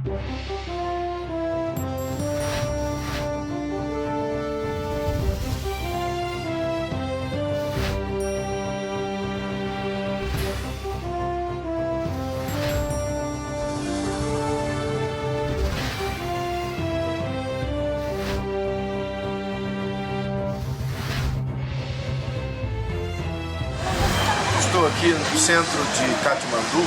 Estou aqui no centro de Katmandu.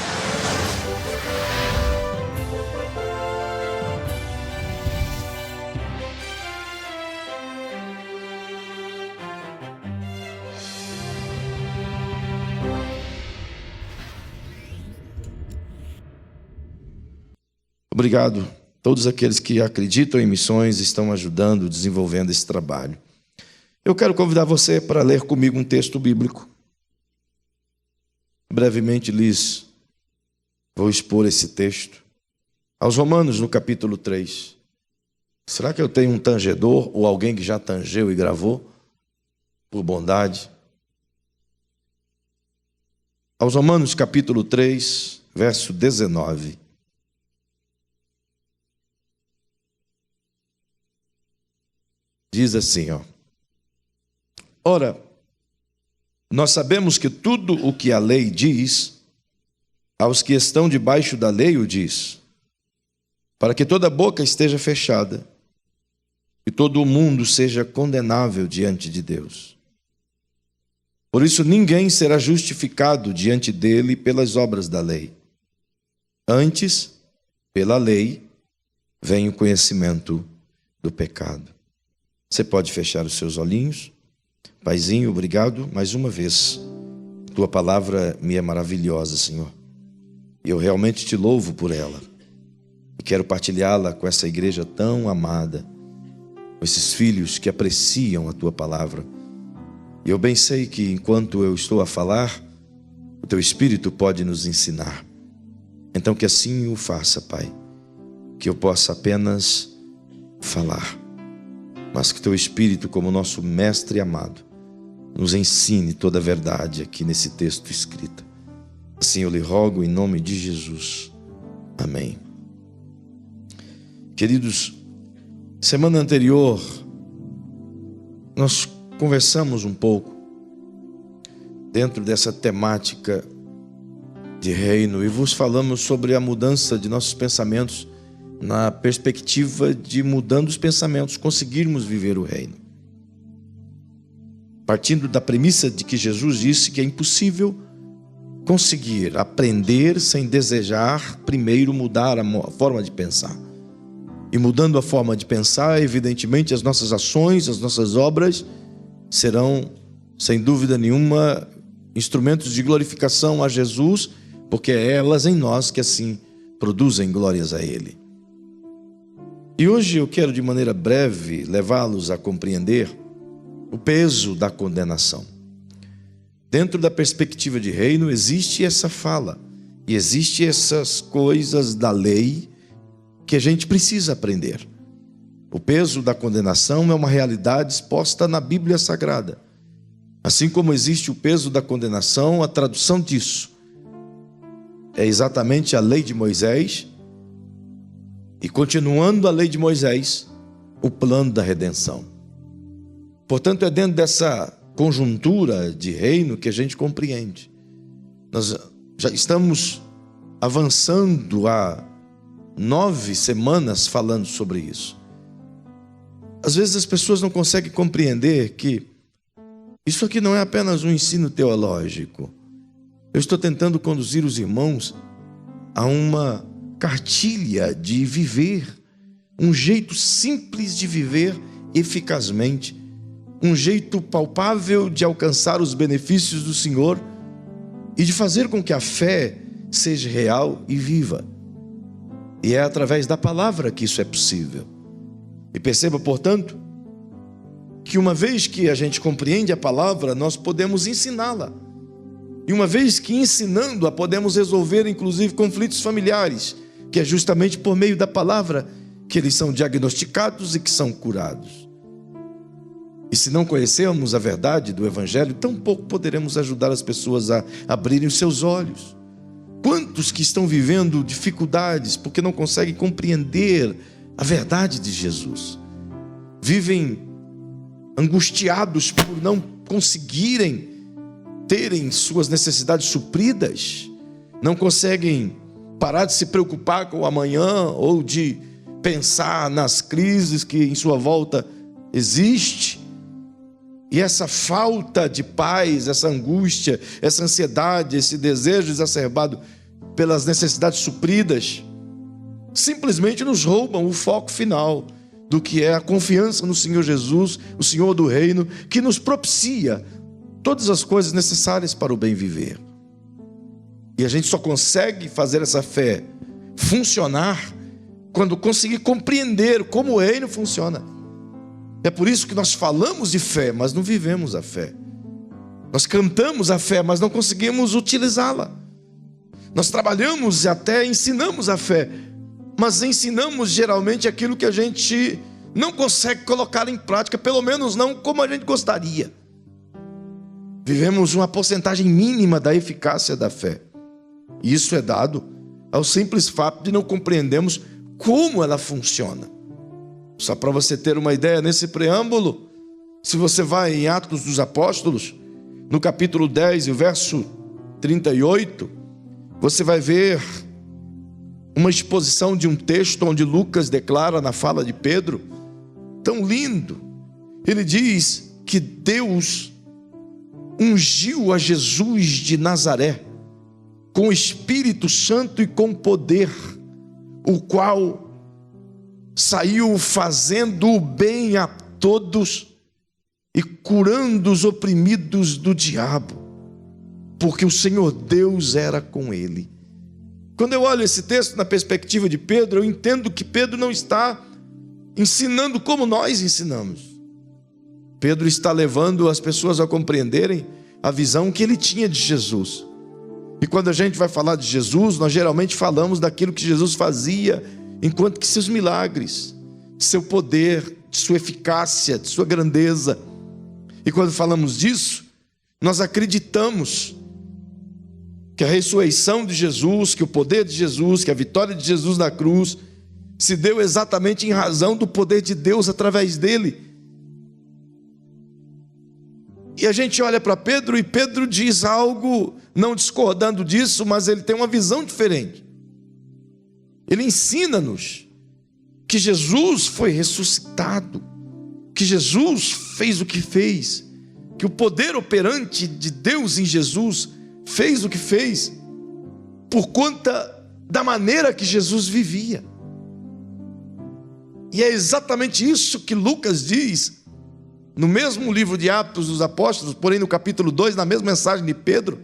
Obrigado. Todos aqueles que acreditam em missões estão ajudando, desenvolvendo esse trabalho. Eu quero convidar você para ler comigo um texto bíblico. Brevemente lhes vou expor esse texto. Aos Romanos, no capítulo 3. Será que eu tenho um tangedor ou alguém que já tangeu e gravou? Por bondade. Aos Romanos, capítulo 3, verso 19. Diz assim, ó. Ora, nós sabemos que tudo o que a lei diz, aos que estão debaixo da lei o diz, para que toda boca esteja fechada e todo o mundo seja condenável diante de Deus. Por isso ninguém será justificado diante dele pelas obras da lei. Antes, pela lei, vem o conhecimento do pecado. Você pode fechar os seus olhinhos. Paizinho, obrigado mais uma vez. Tua palavra me é maravilhosa, Senhor. E eu realmente te louvo por ela. E quero partilhá-la com essa igreja tão amada, com esses filhos que apreciam a tua palavra. E eu bem sei que enquanto eu estou a falar, o teu Espírito pode nos ensinar. Então que assim o faça, Pai. Que eu possa apenas falar, mas que teu Espírito, como nosso mestre amado, nos ensine toda a verdade aqui nesse texto escrito. Assim eu lhe rogo em nome de Jesus. Amém. Queridos, semana anterior nós conversamos um pouco dentro dessa temática de reino e vos falamos sobre a mudança de nossos pensamentos na perspectiva de, mudando os pensamentos, conseguirmos viver o reino. Partindo da premissa de que Jesus disse que é impossível conseguir aprender sem desejar primeiro mudar a forma de pensar. E mudando a forma de pensar, evidentemente as nossas ações, as nossas obras serão, sem dúvida nenhuma, instrumentos de glorificação a Jesus, porque é elas em nós que assim produzem glórias a Ele. E hoje eu quero de maneira breve levá-los a compreender o peso da condenação. Dentro da perspectiva de reino existe essa fala e existe essas coisas da lei que a gente precisa aprender. O peso da condenação é uma realidade exposta na Bíblia Sagrada. Assim como existe o peso da condenação, a tradução disso é exatamente a lei de Moisés. E continuando a lei de Moisés, o plano da redenção. Portanto, é dentro dessa conjuntura de reino que a gente compreende. Nós já estamos avançando há 9 semanas falando sobre isso. Às vezes as pessoas não conseguem compreender que isso aqui não é apenas um ensino teológico. Eu estou tentando conduzir os irmãos a uma cartilha de viver, um jeito simples de viver eficazmente, um jeito palpável de alcançar os benefícios do Senhor e de fazer com que a fé seja real e viva. E é através da palavra que isso é possível. E perceba, portanto, que uma vez que a gente compreende a palavra, nós podemos ensiná-la. E uma vez que ensinando-a, podemos resolver inclusive conflitos familiares, que é justamente por meio da palavra que eles são diagnosticados e que são curados. E se não conhecermos a verdade do Evangelho, tampouco poderemos ajudar as pessoas a abrirem os seus olhos. quantos que estão vivendo dificuldades porque não conseguem compreender a verdade de Jesus? Vivem angustiados por não conseguirem terem suas necessidades supridas, não conseguem parar de se preocupar com o amanhã ou de pensar nas crises que em sua volta existe. E essa falta de paz, essa angústia, essa ansiedade, esse desejo exacerbado pelas necessidades supridas, simplesmente nos roubam o foco final do que é a confiança no Senhor Jesus, o Senhor do reino, que nos propicia todas as coisas necessárias para o bem viver. E a gente só consegue fazer essa fé funcionar quando conseguir compreender como o reino funciona. É por isso que nós falamos de fé, mas não vivemos a fé. Nós cantamos a fé, mas não conseguimos utilizá-la. Nós trabalhamos e até ensinamos a fé, mas ensinamos geralmente aquilo que a gente não consegue colocar em prática, pelo menos não como a gente gostaria. Vivemos uma porcentagem mínima da eficácia da fé. E isso é dado ao simples fato de não compreendermos como ela funciona. Só para você ter uma ideia, nesse preâmbulo, se você vai em Atos dos Apóstolos, no capítulo 10 e o verso 38, você vai ver uma exposição de um texto onde Lucas declara na fala de Pedro, tão lindo. Ele diz que Deus ungiu a Jesus de Nazaré com o Espírito Santo e com poder, o qual saiu fazendo o bem a todos e curando os oprimidos do diabo, porque o Senhor Deus era com ele. Quando eu olho esse texto na perspectiva de Pedro, eu entendo que Pedro não está ensinando como nós ensinamos. Pedro está levando as pessoas a compreenderem a visão que ele tinha de Jesus. E quando a gente vai falar de Jesus, nós geralmente falamos daquilo que Jesus fazia, enquanto que seus milagres, seu poder, de sua eficácia, de sua grandeza. E quando falamos disso, nós acreditamos que a ressurreição de Jesus, que o poder de Jesus, que a vitória de Jesus na cruz se deu exatamente em razão do poder de Deus através dele. E a gente olha para Pedro e Pedro diz algo, não discordando disso, mas ele tem uma visão diferente. Ele ensina-nos que Jesus foi ressuscitado, que Jesus fez o que fez, que o poder operante de Deus em Jesus fez o que fez, por conta da maneira que Jesus vivia. E é exatamente isso que Lucas diz, no mesmo livro de Atos dos Apóstolos, porém no capítulo 2, na mesma mensagem de Pedro,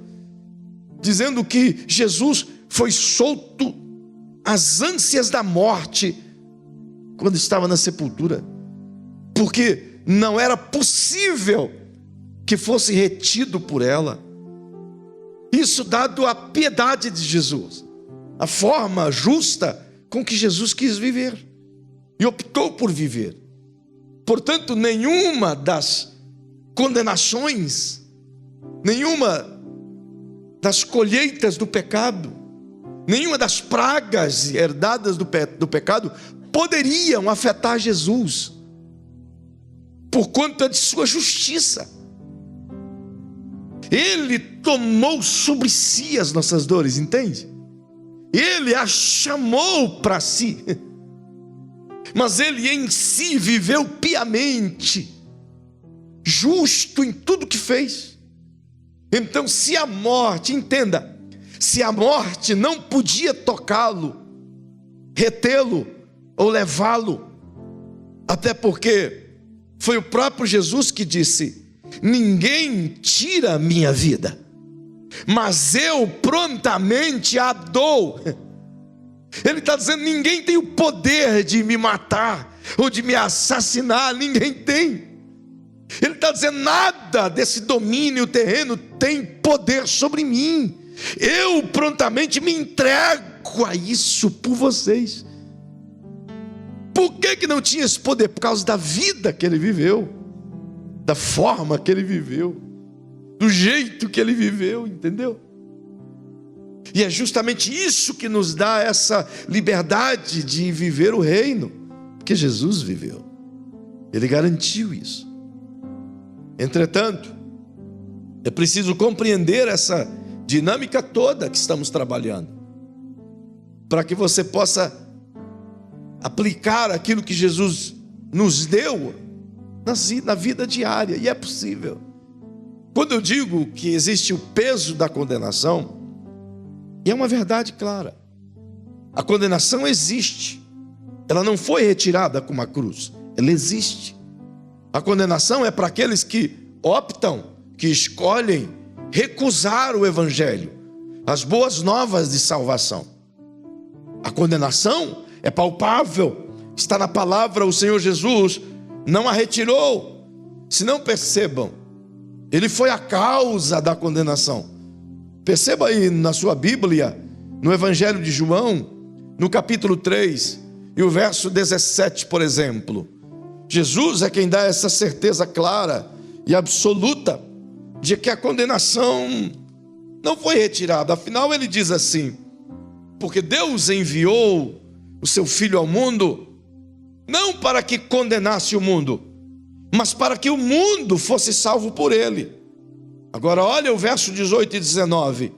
dizendo que Jesus foi solto às ânsias da morte, quando estava na sepultura, porque não era possível que fosse retido por ela. Isso dado a piedade de Jesus, a forma justa com que Jesus quis viver e optou por viver. Portanto, nenhuma das condenações, nenhuma das colheitas do pecado, nenhuma das pragas herdadas do pecado poderiam afetar Jesus, por conta de sua justiça. Ele tomou sobre si as nossas dores, entende? Ele as chamou para si, mas ele em si viveu piamente, justo em tudo que fez. Então, se a morte, entenda, se a morte não podia tocá-lo, retê-lo ou levá-lo, até porque foi o próprio Jesus que disse: ninguém tira a minha vida, mas eu prontamente a dou. Ele está dizendo: ninguém tem o poder de me matar ou de me assassinar, ninguém tem. Ele está dizendo: nada desse domínio terreno tem poder sobre mim, eu prontamente me entrego a isso por vocês. Por que não tinha esse poder? Por causa da vida que ele viveu, da forma que ele viveu, do jeito que ele viveu, entendeu? E é justamente isso que nos dá essa liberdade de viver o reino, porque Jesus viveu. Ele garantiu isso. Entretanto, é preciso compreender essa dinâmica toda que estamos trabalhando, para que você possa aplicar aquilo que Jesus nos deu na vida diária, e é possível. Quando eu digo que existe o peso da condenação, e é uma verdade clara, a condenação existe, ela não foi retirada com uma cruz, ela existe. A condenação é para aqueles que optam, que escolhem recusar o Evangelho, as boas novas de salvação. A condenação é palpável, está na palavra. O Senhor Jesus não a retirou. Se não percebam, Ele foi a causa da condenação. Perceba aí na sua Bíblia, no Evangelho de João, no capítulo 3, e o verso 17, por exemplo. Jesus é quem dá essa certeza clara e absoluta de que a condenação não foi retirada. Afinal, ele diz assim: porque Deus enviou o seu Filho ao mundo, não para que condenasse o mundo, mas para que o mundo fosse salvo por ele. Agora olha o verso 18 e 19.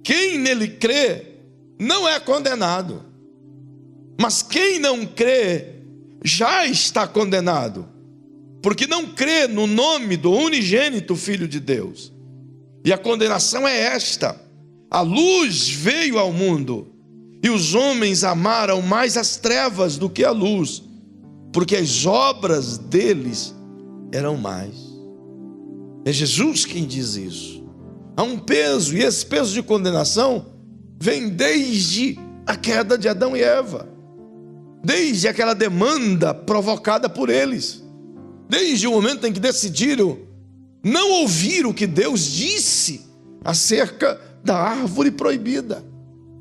Quem nele crê não é condenado, mas quem não crê já está condenado, porque não crê no nome do unigênito Filho de Deus. E a condenação é esta: a luz veio ao mundo, e os homens amaram mais as trevas do que a luz, porque as obras deles eram mais. É Jesus quem diz isso. Há um peso, e esse peso de condenação vem desde a queda de Adão e Eva, desde aquela demanda provocada por eles, desde o momento em que decidiram não ouvir o que Deus disse acerca da árvore proibida,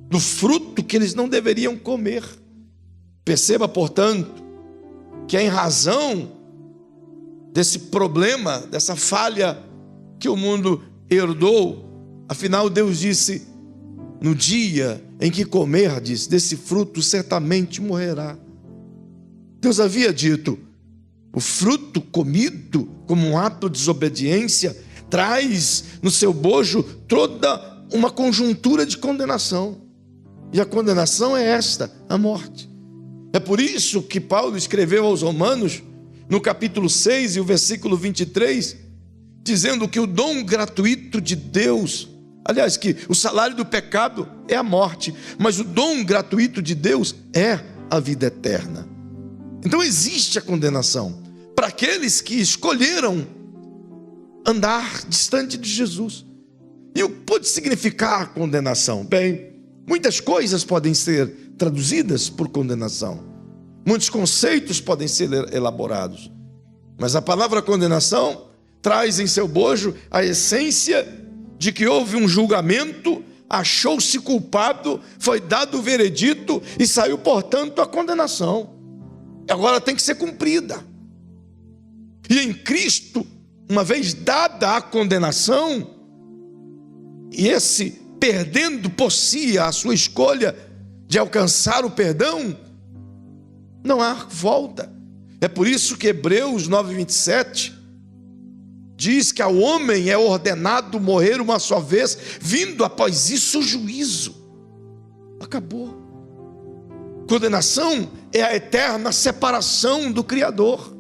do fruto que eles não deveriam comer. Perceba, portanto, que é em razão desse problema, dessa falha que o mundo herdou. Afinal, Deus disse: no dia em que comerdes desse fruto, certamente morrerá. Deus havia dito: o fruto comido como um ato de desobediência traz no seu bojo toda uma conjuntura de condenação. E a condenação é esta, a morte. É por isso que Paulo escreveu aos Romanos, no capítulo 6 e o versículo 23, dizendo que o dom gratuito de Deus, aliás, que o salário do pecado é a morte, mas o dom gratuito de Deus é a vida eterna. Então existe a condenação para aqueles que escolheram andar distante de Jesus. E o que pode significar a condenação? Bem, muitas coisas podem ser traduzidas por condenação, muitos conceitos podem ser elaborados, mas a palavra condenação traz em seu bojo a essência de que houve um julgamento, achou-se culpado, foi dado o veredito e saiu, portanto, a condenação. Agora tem que ser cumprida. E em Cristo, uma vez dada a condenação, e esse perdendo por si a sua escolha de alcançar o perdão, não há volta. É por isso que Hebreus 9:27 diz que ao homem é ordenado morrer uma só vez, vindo após isso o juízo. Acabou. Condenação é a eterna separação do Criador.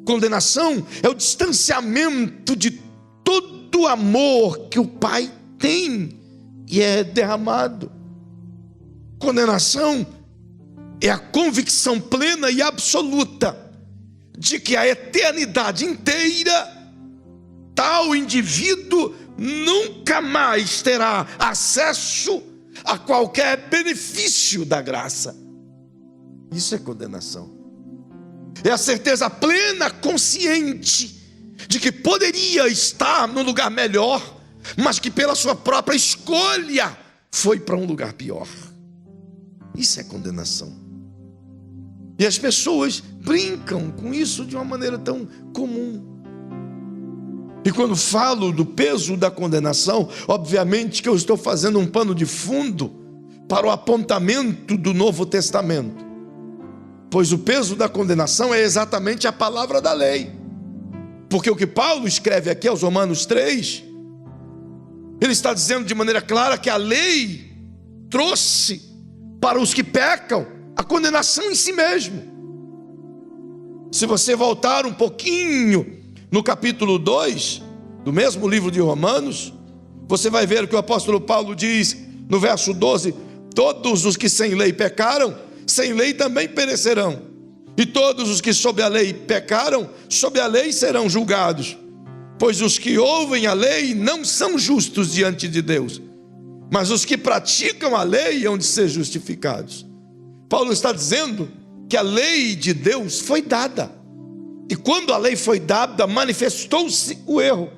Condenação é o distanciamento de todo o amor que o Pai tem e é derramado. Condenação é a convicção plena e absoluta de que a eternidade inteira tal indivíduo nunca mais terá acesso a qualquer benefício da graça. Isso é condenação. É a certeza plena, consciente de que poderia estar num lugar melhor, mas que pela sua própria escolha foi para um lugar pior. Isso é condenação. E as pessoas brincam com isso de uma maneira tão comum. E quando falo do peso da condenação, obviamente que eu estou fazendo um pano de fundo para o apontamento do Novo Testamento. Pois o peso da condenação é exatamente a palavra da lei. Porque o que Paulo escreve aqui aos Romanos 3, ele está dizendo de maneira clara que a lei trouxe para os que pecam a condenação em si mesmo. Se você voltar um pouquinho no capítulo 2 do mesmo livro de Romanos, você vai ver que o apóstolo Paulo diz no verso 12: todos os que sem lei pecaram, sem lei também perecerão. E todos os que sob a lei pecaram, sob a lei serão julgados. Pois os que ouvem a lei não são justos diante de Deus, mas os que praticam a lei hão de ser justificados. Paulo está dizendo que a lei de Deus foi dada. E quando a lei foi dada, manifestou-se o erro,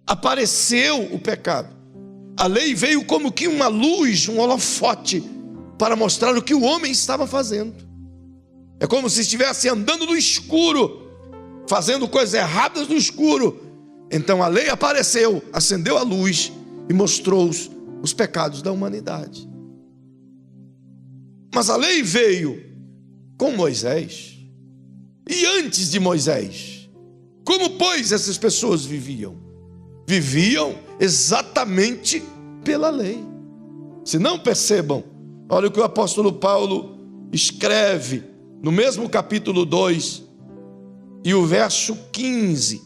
apareceu o pecado. A lei veio como que uma luz, um holofote, para mostrar o que o homem estava fazendo. É como se estivesse andando no escuro, fazendo coisas erradas no escuro. Então a lei apareceu, acendeu a luz e mostrou os pecados da humanidade. Mas a lei veio com Moisés. E antes de Moisés, como pois essas pessoas viviam? Viviam exatamente pela lei. Se não percebam, olha o que o apóstolo Paulo escreve no mesmo capítulo 2 e o verso 15.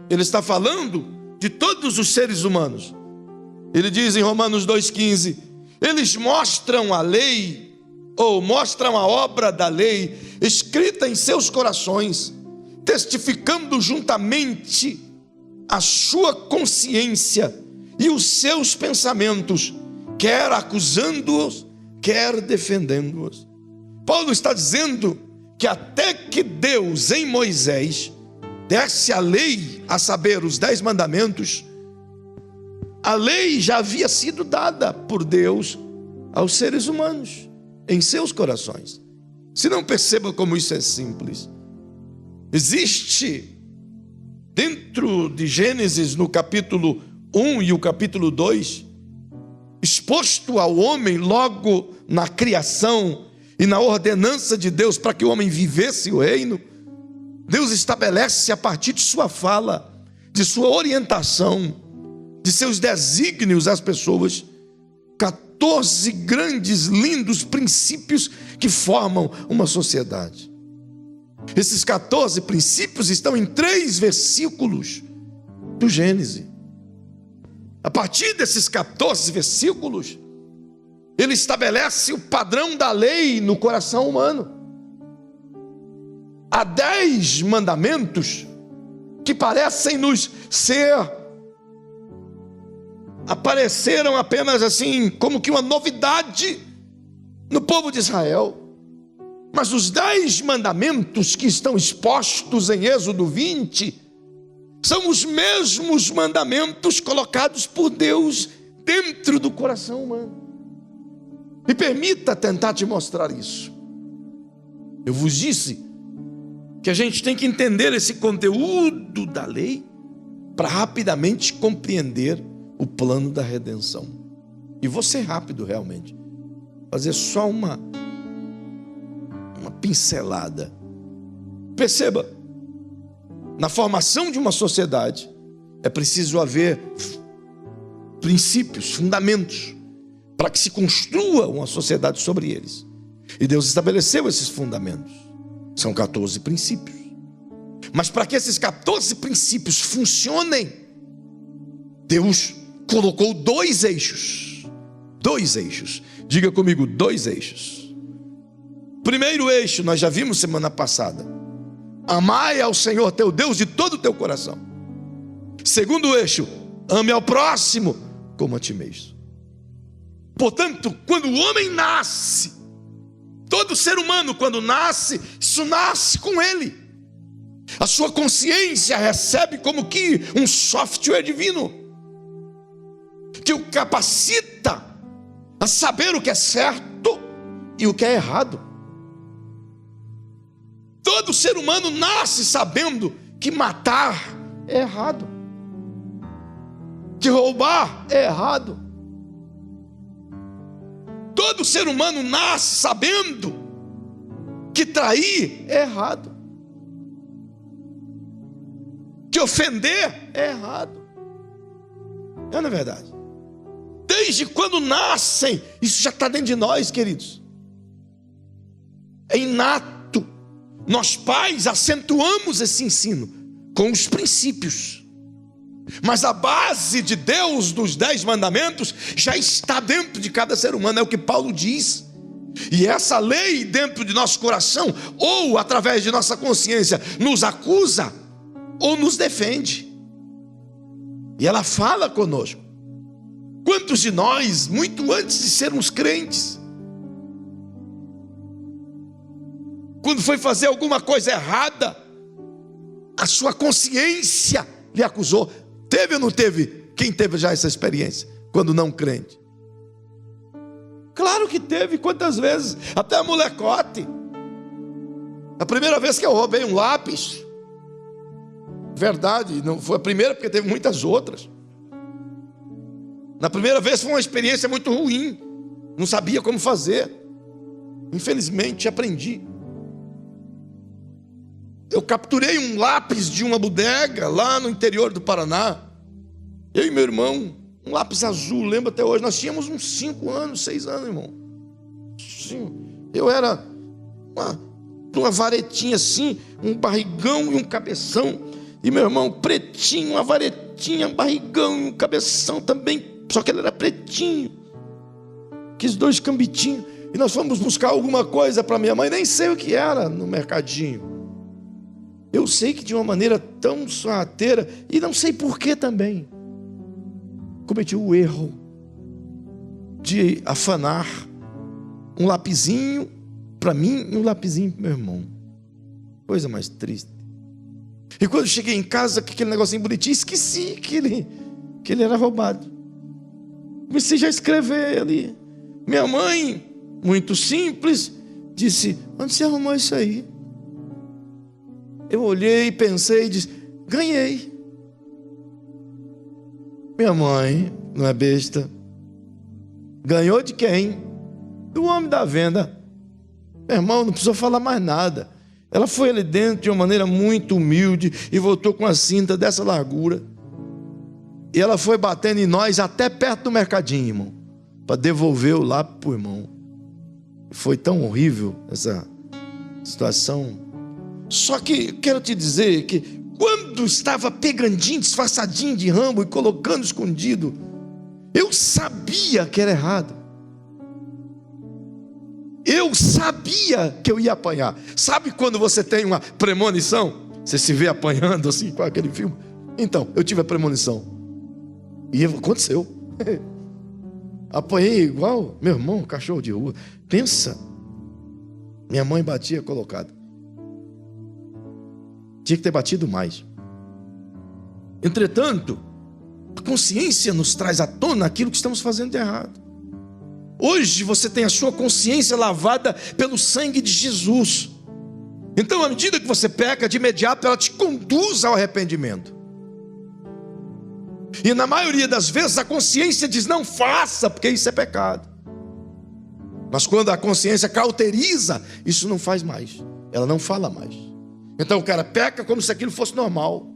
Ele está falando de todos os seres humanos. Ele diz em Romanos 2,15: eles mostram a lei, ou mostram a obra da lei escrita em seus corações, testificando juntamente a sua consciência e os seus pensamentos, quer acusando-os, quer defendendo-os. Paulo está dizendo que até que Deus em Moisés desse a lei, a saber, os 10 mandamentos, a lei já havia sido dada por Deus aos seres humanos, em seus corações. Se não perceba como isso é simples. Existe dentro de Gênesis, no capítulo 1 e o capítulo 2, exposto ao homem logo na criação e na ordenança de Deus para que o homem vivesse o reino. Deus estabelece a partir de sua fala, de sua orientação, de seus desígnios às pessoas, 14 grandes, lindos princípios que formam uma sociedade. Esses 14 princípios estão em 3 versículos do Gênesis. A partir desses 14 versículos, ele estabelece o padrão da lei no coração humano. Há 10 mandamentos que parecem nos apareceram apenas assim, como que uma novidade no povo de Israel. Mas os 10 mandamentos que estão expostos em Êxodo 20 são os mesmos mandamentos colocados por Deus dentro do coração humano. Me permita tentar te mostrar isso. Eu vos disse que a gente tem que entender esse conteúdo da lei para rapidamente compreender o plano da redenção. E vou ser rápido realmente, fazer só uma pincelada. Perceba, na formação de uma sociedade é preciso haver princípios, fundamentos, para que se construa uma sociedade sobre eles. E Deus estabeleceu esses fundamentos. São 14 princípios. Mas para que esses 14 princípios funcionem, Deus colocou 2 eixos. 2 eixos. Diga comigo, 2 eixos. Primeiro eixo, nós já vimos semana passada: amai ao Senhor teu Deus de todo o teu coração. Segundo eixo, ame ao próximo como a ti mesmo. Portanto, quando o homem nasce, todo ser humano quando nasce, isso nasce com ele. A sua consciência recebe como que um software divino, que o capacita a saber o que é certo e o que é errado. Todo ser humano nasce sabendo que matar é errado. Que roubar é errado. Todo ser humano nasce sabendo que trair é errado. Que ofender é errado. Não é verdade? Desde quando nascem, isso já está dentro de nós, queridos. É inato. Nós pais acentuamos esse ensino com os princípios. Mas a base de Deus dos 10 mandamentos já está dentro de cada ser humano, é o que Paulo diz. E essa lei dentro de nosso coração, ou através de nossa consciência, nos acusa ou nos defende. E ela fala conosco. Quantos de nós, muito antes de sermos crentes, quando foi fazer alguma coisa errada, a sua consciência lhe acusou? Teve ou não teve? Quem teve já essa experiência, quando não crente? Claro que teve, quantas vezes? Até molecote. A primeira vez que eu roubei um lápis, verdade, não foi a primeira, porque teve muitas outras. Na primeira vez foi uma experiência muito ruim, não sabia como fazer. Infelizmente aprendi. Eu capturei um lápis de uma bodega lá no interior do Paraná. Eu e meu irmão, um lápis azul, lembro até hoje. Nós tínhamos uns 5 anos, 6 anos, irmão. Sim. Eu era uma varetinha assim, um barrigão e um cabeção. E meu irmão pretinho, uma varetinha, um barrigão e um cabeção também. Só que ele era pretinho. Aqueles 2 cambitinhos. E nós fomos buscar alguma coisa para minha mãe, nem sei o que era no mercadinho. Eu sei que de uma maneira tão sorrateira, e não sei porquê também, cometi o erro de afanar um lapisinho para mim e um lapisinho para meu irmão. Coisa mais triste. E quando cheguei em casa, com aquele negocinho bonitinho, esqueci que ele era roubado. Comecei já a escrever ali. Minha mãe, muito simples, disse: onde você arrumou isso aí? Eu olhei, pensei e disse: ganhei. Minha mãe, não é besta, ganhou de quem? Do homem da venda. Meu irmão, não precisou falar mais nada. Ela foi ali dentro de uma maneira muito humilde e voltou com a cinta dessa largura. E ela foi batendo em nós até perto do mercadinho, irmão, para devolver o lápis para o irmão. Foi tão horrível essa situação. Só que quero te dizer que quando estava pegandinho, disfarçadinho de Rambo e colocando escondido, eu sabia que era errado. Eu sabia que eu ia apanhar. Sabe quando você tem uma premonição? Você se vê apanhando assim com aquele filme? Então, eu tive a premonição. E aconteceu. Apanhei igual meu irmão, cachorro de rua. Pensa, minha mãe batia colocado. Tinha que ter batido mais. Entretanto, a consciência nos traz à tona aquilo que estamos fazendo de errado. Hoje você tem a sua consciência lavada pelo sangue de Jesus. Então, à medida que você peca, de imediato ela te conduz ao arrependimento. E na maioria das vezes a consciência diz: não faça, porque isso é pecado. Mas quando a consciência cauteriza, isso não faz mais. Ela não fala mais. Então o cara peca como se aquilo fosse normal.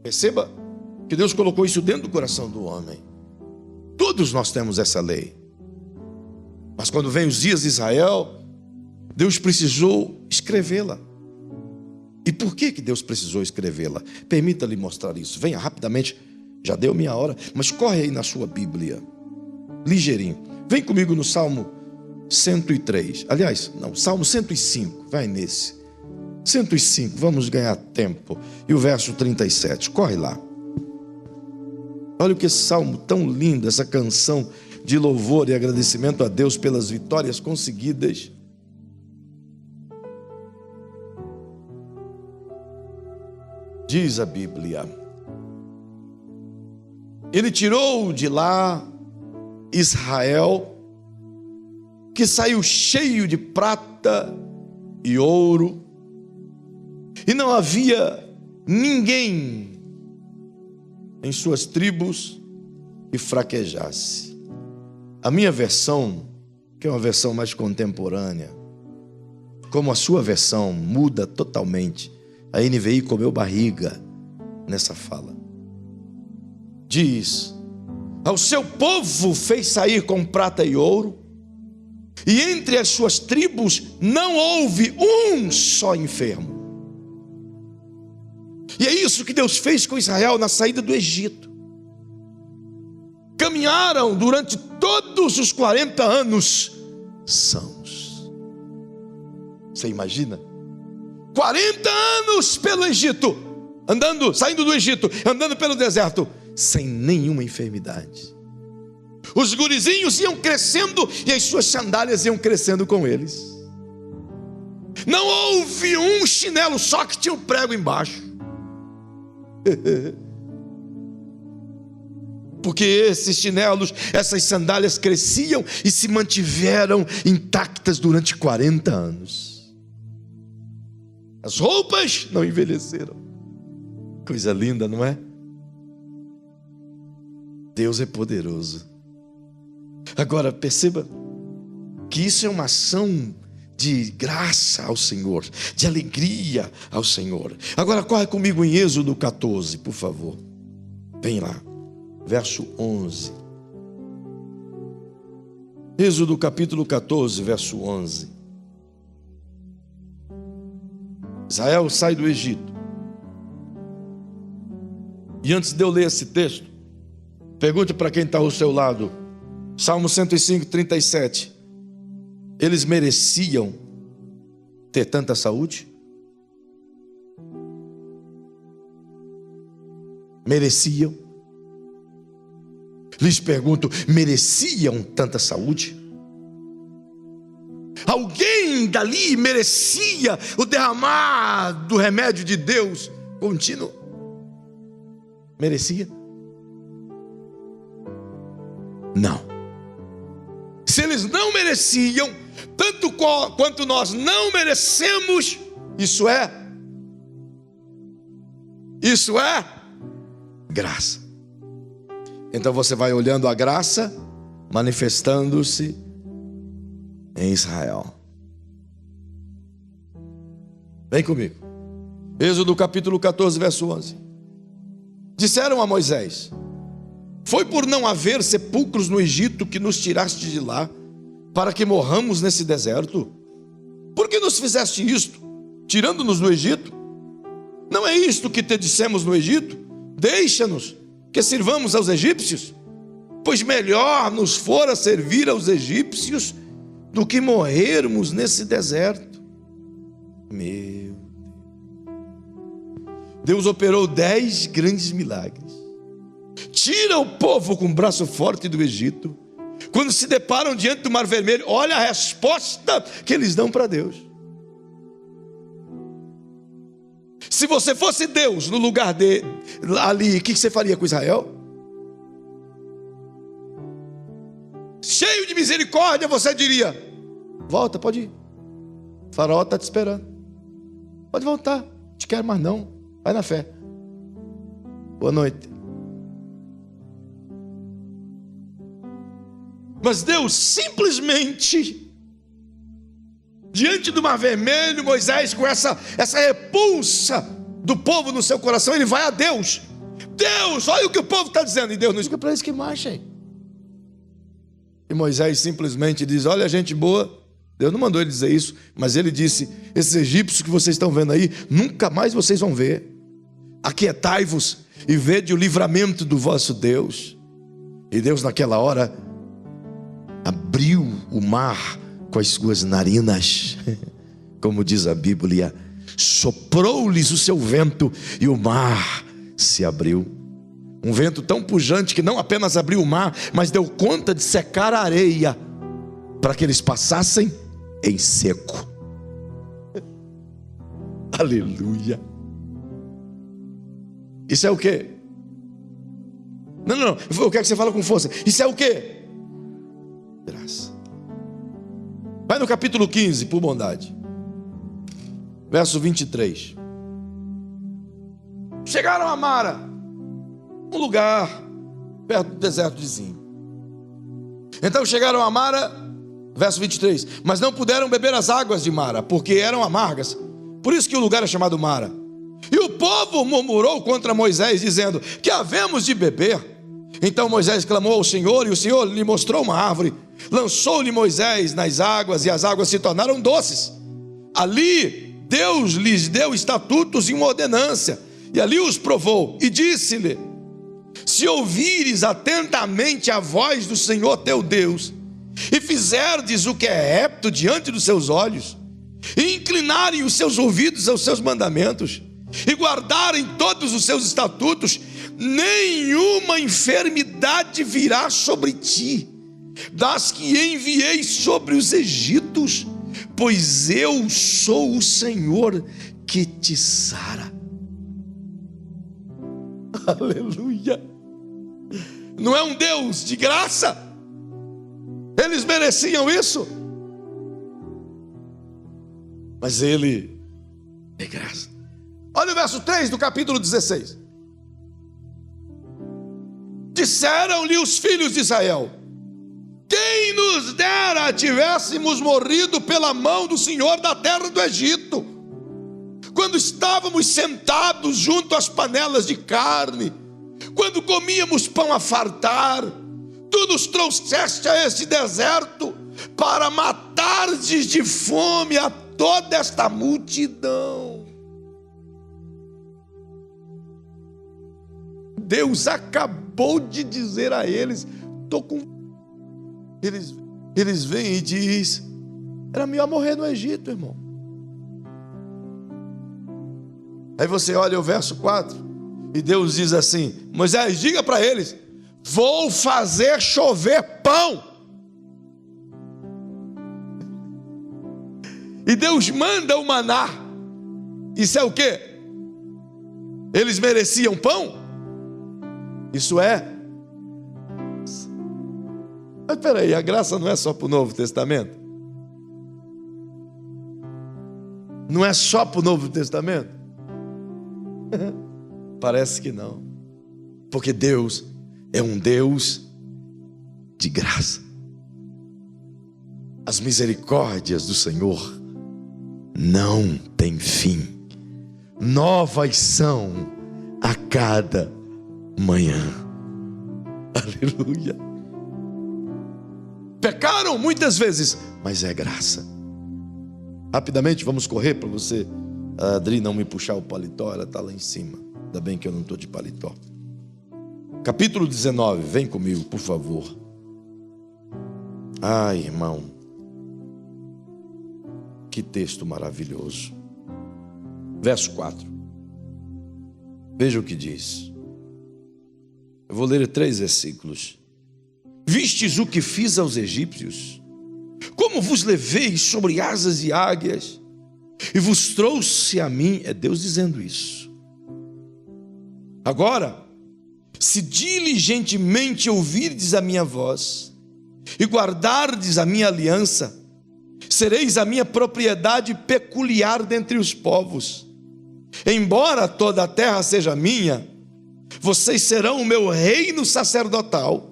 Perceba que Deus colocou isso dentro do coração do homem. Todos nós temos essa lei. Mas quando vem os dias de Israel, Deus precisou escrevê-la. E por que Deus precisou escrevê-la? Permita-lhe mostrar isso. Venha rapidamente, já deu minha hora, mas corre aí na sua Bíblia, ligeirinho. Vem comigo no Salmo 103. Aliás, não, Salmo 105, vai nesse. 105, vamos ganhar tempo. E o verso 37, corre lá. Olha o que esse salmo tão lindo, essa canção de louvor e agradecimento a Deus pelas vitórias conseguidas. Diz a Bíblia: Ele tirou de lá Israel, que saiu cheio de prata e ouro, E não havia ninguém em suas tribos que fraquejasse. A minha versão, que é uma versão mais contemporânea, como a sua versão, muda totalmente. A NVI comeu barriga nessa fala. Diz: ao seu povo fez sair com prata e ouro, e entre as suas tribos não houve um só enfermo. E é isso que Deus fez com Israel na saída do Egito. Caminharam durante todos os 40 anos sãos. Você imagina? 40 anos pelo Egito, saindo do Egito, andando pelo deserto, sem nenhuma enfermidade. Os gurizinhos iam crescendo e as suas sandálias iam crescendo com eles. Não houve um chinelo só que tinha um prego embaixo. Porque esses chinelos, essas sandálias cresciam e se mantiveram intactas durante 40 anos. As roupas não envelheceram. Coisa linda, não é? Deus é poderoso. Agora perceba que isso é uma ação de graça ao Senhor, de alegria ao Senhor. Agora corre comigo em Êxodo 14, por favor. Vem lá, verso 11. Êxodo capítulo 14, verso 11. Israel sai do Egito. E antes de eu ler esse texto, pergunte para quem está ao seu lado. Salmo 105, 37. Eles mereciam ter tanta saúde? Mereciam? Lhes pergunto, mereciam tanta saúde? Alguém dali merecia o derramar do remédio de Deus contínuo? Merecia? Não. Se eles não mereciam, tanto quanto nós não merecemos, isso é graça. Então você vai olhando a graça manifestando-se em Israel. Vem comigo. Êxodo capítulo 14, verso 11. Disseram a Moisés: foi por não haver sepulcros no Egito que nos tiraste de lá, para que morramos nesse deserto? Por que nos fizeste isto, tirando-nos do Egito? Não é isto que te dissemos no Egito? Deixa-nos que sirvamos aos egípcios, pois melhor nos fora servir aos egípcios do que morrermos nesse deserto. Meu Deus operou 10 grandes milagres. Tira o povo com o braço forte do Egito. Quando se deparam diante do Mar Vermelho, olha a resposta que eles dão para Deus. Se você fosse Deus no lugar ali, o que você faria com Israel? Cheio de misericórdia, você diria: volta, pode ir, o faraó está te esperando, pode voltar, não te quero mais não, vai na fé, boa noite. Mas Deus simplesmente, diante do Mar Vermelho, Moisés com essa repulsa do povo no seu coração, ele vai a Deus. Deus, olha o que o povo está dizendo. E Deus não diz para eles que marchem. E Moisés simplesmente diz: olha, gente boa. Deus não mandou ele dizer isso, mas ele disse: esses egípcios que vocês estão vendo aí, nunca mais vocês vão ver. Aquietai-vos e vede o livramento do vosso Deus. E Deus naquela hora abriu o mar com as suas narinas, como diz a Bíblia, soprou-lhes o seu vento e o mar se abriu. Um vento tão pujante que não apenas abriu o mar, mas deu conta de secar a areia, para que eles passassem em seco. Aleluia. Isso é o quê? Não, eu quero que você fale com força. Isso é o quê? Graça. Vai no capítulo 15, por bondade, verso 23. chegaram a Mara, um lugar perto do deserto de Zim. Então chegaram a Mara, verso 23, mas não puderam beber as águas de Mara, porque eram amargas. Por isso que o lugar é chamado Mara. E o povo murmurou contra Moisés, dizendo: que havemos de beber? Então Moisés clamou ao Senhor, e o Senhor lhe mostrou uma árvore. Lançou-lhe Moisés nas águas, e as águas se tornaram doces. Ali Deus lhes deu estatutos e uma ordenância, e ali os provou, e disse-lhe: se ouvires atentamente a voz do Senhor teu Deus, e fizerdes o que é repto diante dos seus olhos, e inclinarem os seus ouvidos aos seus mandamentos, e guardarem todos os seus estatutos, nenhuma enfermidade virá sobre ti, das que enviei sobre os egípcios, pois eu sou o Senhor que te sara. Aleluia! Não é um Deus de graça? Eles mereciam isso, mas Ele é graça. Olha o verso 3 do capítulo 16. Disseram-lhe os filhos de Israel: quem nos dera tivéssemos morrido pela mão do Senhor da terra do Egito, quando estávamos sentados junto às panelas de carne, quando comíamos pão a fartar. Tu nos trouxeste a este deserto para matardes de fome a toda esta multidão. Deus acabou de dizer a eles: estou com... Eles vêm e dizem: era melhor morrer no Egito, irmão. Aí você olha o verso 4, e Deus diz assim: Moisés, diga para eles: vou fazer chover pão. E Deus manda o maná. Isso é o quê? Eles mereciam pão? Isso é. Mas peraí, a graça não é só para o Novo Testamento? Não é só para o Novo Testamento? Parece que não. Porque Deus é um Deus de graça. As misericórdias do Senhor não têm fim. Novas são a cada manhã. Aleluia. Pecaram muitas vezes, mas é graça. Rapidamente vamos correr para você, a Adri não me puxar o paletó, ela está lá em cima. Ainda bem que eu não estou de paletó. Capítulo 19, vem comigo, por favor. Ai, irmão, que texto maravilhoso. Verso 4. Veja o que diz. Eu vou ler 3 versículos. Vistes o que fiz aos egípcios? Como vos levei sobre asas de águias e vos trouxe a mim? É Deus dizendo isso. Agora, se diligentemente ouvirdes a minha voz e guardardes a minha aliança, sereis a minha propriedade peculiar dentre os povos. Embora toda a terra seja minha, vocês serão o meu reino sacerdotal,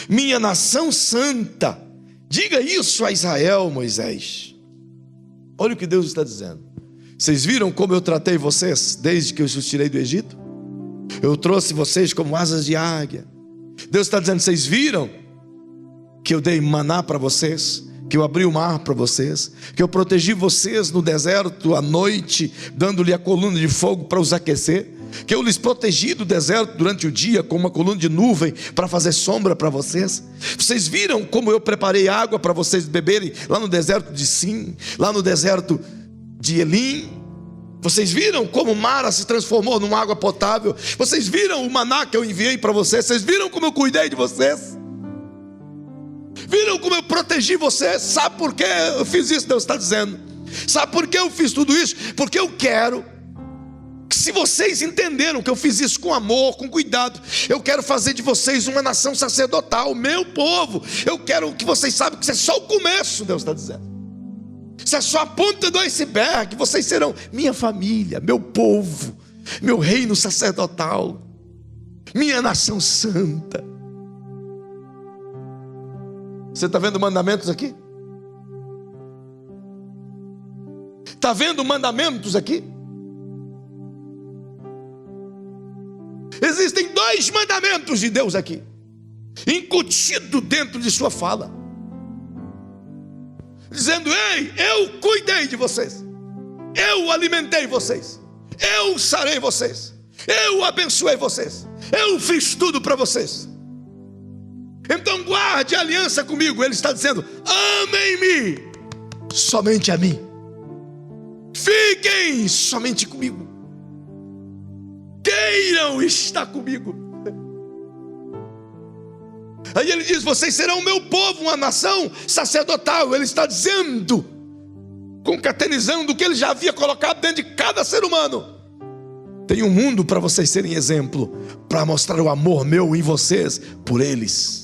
minha nação santa. Diga isso a Israel, Moisés. Olha o que Deus está dizendo. Vocês viram como eu tratei vocês desde que eu os tirei do Egito? Eu trouxe vocês como asas de águia. Deus está dizendo: vocês viram que eu dei maná para vocês, que eu abri o mar para vocês, que eu protegi vocês no deserto à noite, dando-lhe a coluna de fogo para os aquecer, que eu lhes protegi do deserto durante o dia com uma coluna de nuvem para fazer sombra para vocês. Vocês viram como eu preparei água para vocês beberem lá no deserto de Sim, lá no deserto de Elim. Vocês viram como Mara se transformou numa água potável. Vocês viram o maná que eu enviei para vocês. Vocês viram como eu cuidei de vocês. Viram como eu protegi vocês. Sabe por que eu fiz isso? Deus está dizendo. Sabe por que eu fiz tudo isso? Porque eu quero que, se vocês entenderam que eu fiz isso com amor, com cuidado, eu quero fazer de vocês uma nação sacerdotal, meu povo. Eu quero que vocês saibam que isso é só o começo, Deus está dizendo. Isso é só a ponta do iceberg. Vocês serão minha família, meu povo. meu reino sacerdotal, minha nação santa. Você está vendo mandamentos aqui? Está vendo mandamentos aqui? Existem 2 mandamentos de Deus aqui, incutido dentro de sua fala, dizendo: ei, eu cuidei de vocês, eu alimentei vocês, eu sarei vocês, eu abençoei vocês, eu fiz tudo para vocês. Então guarde a aliança comigo. Ele está dizendo: amem-me, somente a mim, fiquem somente comigo, queiram estar comigo. Aí ele diz: vocês serão o meu povo, uma nação sacerdotal. Ele está dizendo, concatenizando o que ele já havia colocado dentro de cada ser humano. Tem um mundo para vocês serem exemplo, para mostrar o amor meu em vocês por eles.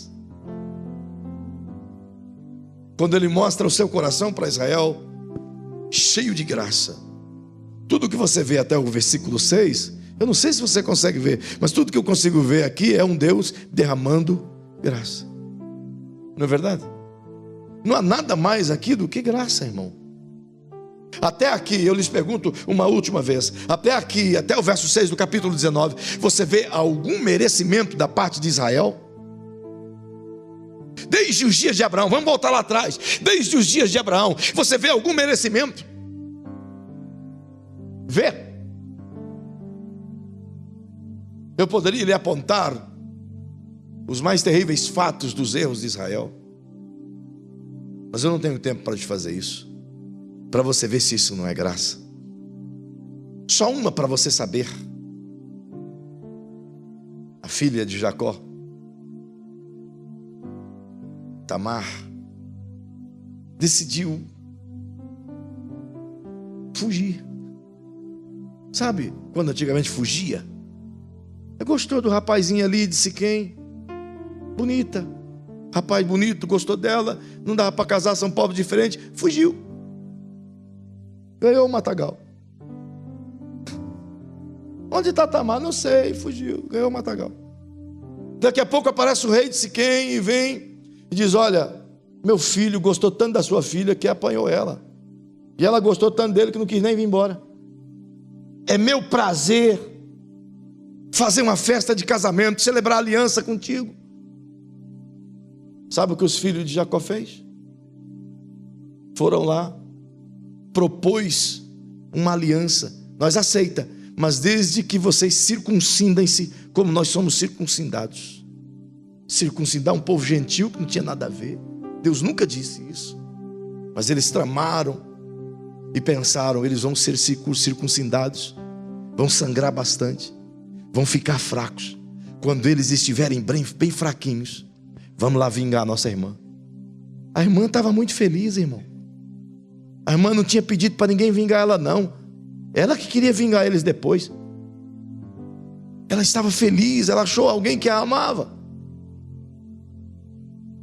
Quando ele mostra o seu coração para Israel, cheio de graça, tudo que você vê até o versículo 6, eu não sei se você consegue ver, mas tudo que eu consigo ver aqui é um Deus derramando graça. Não é verdade? Não há nada mais aqui do que graça, irmão. Até aqui, eu lhes pergunto uma última vez, até aqui, até o verso 6 do capítulo 19, você vê algum merecimento da parte de Israel? Desde os dias de Abraão, vamos voltar lá atrás, desde os dias de Abraão, você vê algum merecimento? Vê? Eu poderia lhe apontar os mais terríveis fatos dos erros de Israel, mas eu não tenho tempo para te fazer isso, para você ver se isso não é graça. Só uma para você saber. A filha de Jacó, Tamar, decidiu fugir. Sabe quando antigamente fugia? Gostou do rapazinho ali de Siquém, bonita, rapaz bonito, gostou dela, não dava para casar, são povos diferentes, fugiu, ganhou o matagal. Onde está Tamar? Não sei, fugiu, ganhou o matagal. Daqui a pouco aparece o rei de Siquém e vem e diz: olha, meu filho gostou tanto da sua filha que apanhou ela, e ela gostou tanto dele que não quis nem vir embora. É meu prazer fazer uma festa de casamento, celebrar aliança contigo. Sabe o que os filhos de Jacó fez? Foram lá, propôs uma aliança. Nós aceita, mas desde que vocês circuncidem-se como nós somos circuncidados. Circuncidar um povo gentil que não tinha nada a ver. Deus nunca disse isso. Mas eles tramaram e pensaram: eles vão ser circuncidados, vão sangrar bastante, vão ficar fracos. Quando eles estiverem bem fraquinhos, vamos lá vingar a nossa irmã. A irmã estava muito feliz, irmão. A irmã não tinha pedido para ninguém vingar ela, não. Ela que queria vingar eles depois. Ela estava feliz, ela achou alguém que a amava.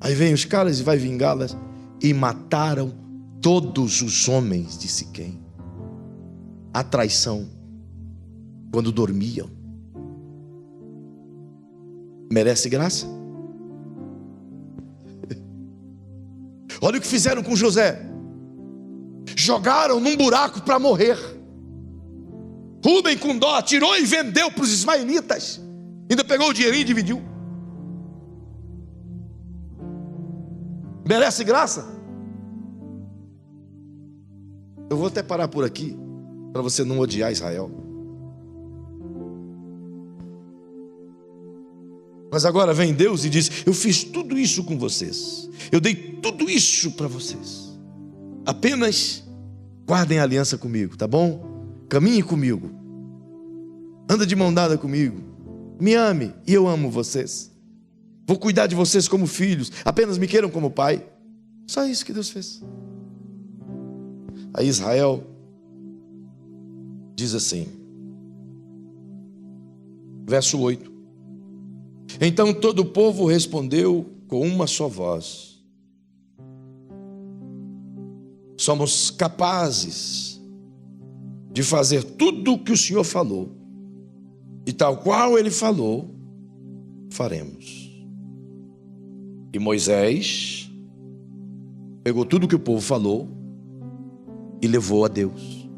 Aí vem os caras e vai vingá-las, e mataram todos os homens de Siquém. A traição, quando dormiam. Merece graça? Olha o que fizeram com José. Jogaram num buraco para morrer. Rúben, com dó, tirou e vendeu para os ismaelitas. Ainda pegou o dinheirinho e dividiu. Merece graça? Eu vou até parar por aqui, para você não odiar Israel. Mas agora vem Deus e diz: eu fiz tudo isso com vocês, eu dei tudo isso para vocês, apenas guardem a aliança comigo, tá bom? Caminhe comigo, anda de mão dada comigo, me ame e eu amo vocês, vou cuidar de vocês como filhos, apenas me queiram como pai. Só isso que Deus fez. Aí Israel diz assim, verso 8: então todo o povo respondeu com uma só voz: somos capazes de fazer tudo o que o Senhor falou, E tal qual ele falou, faremos. E Moisés pegou tudo que o povo falou e levou a Deus.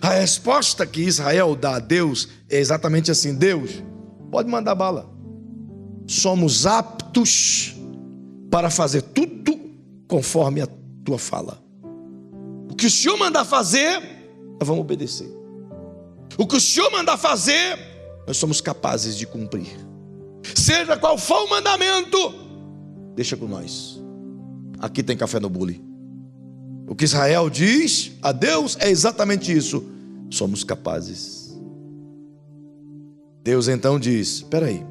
A resposta que Israel dá a Deus é exatamente assim: Deus, pode mandar bala. Somos aptos para fazer tudo conforme a tua fala. O que o Senhor mandar fazer, nós vamos obedecer. O que o Senhor mandar fazer, nós somos capazes de cumprir. Seja qual for o mandamento, deixa com nós. Aqui tem café no bule. O que Israel diz a Deus é exatamente isso: somos capazes. Deus então diz: espera aí,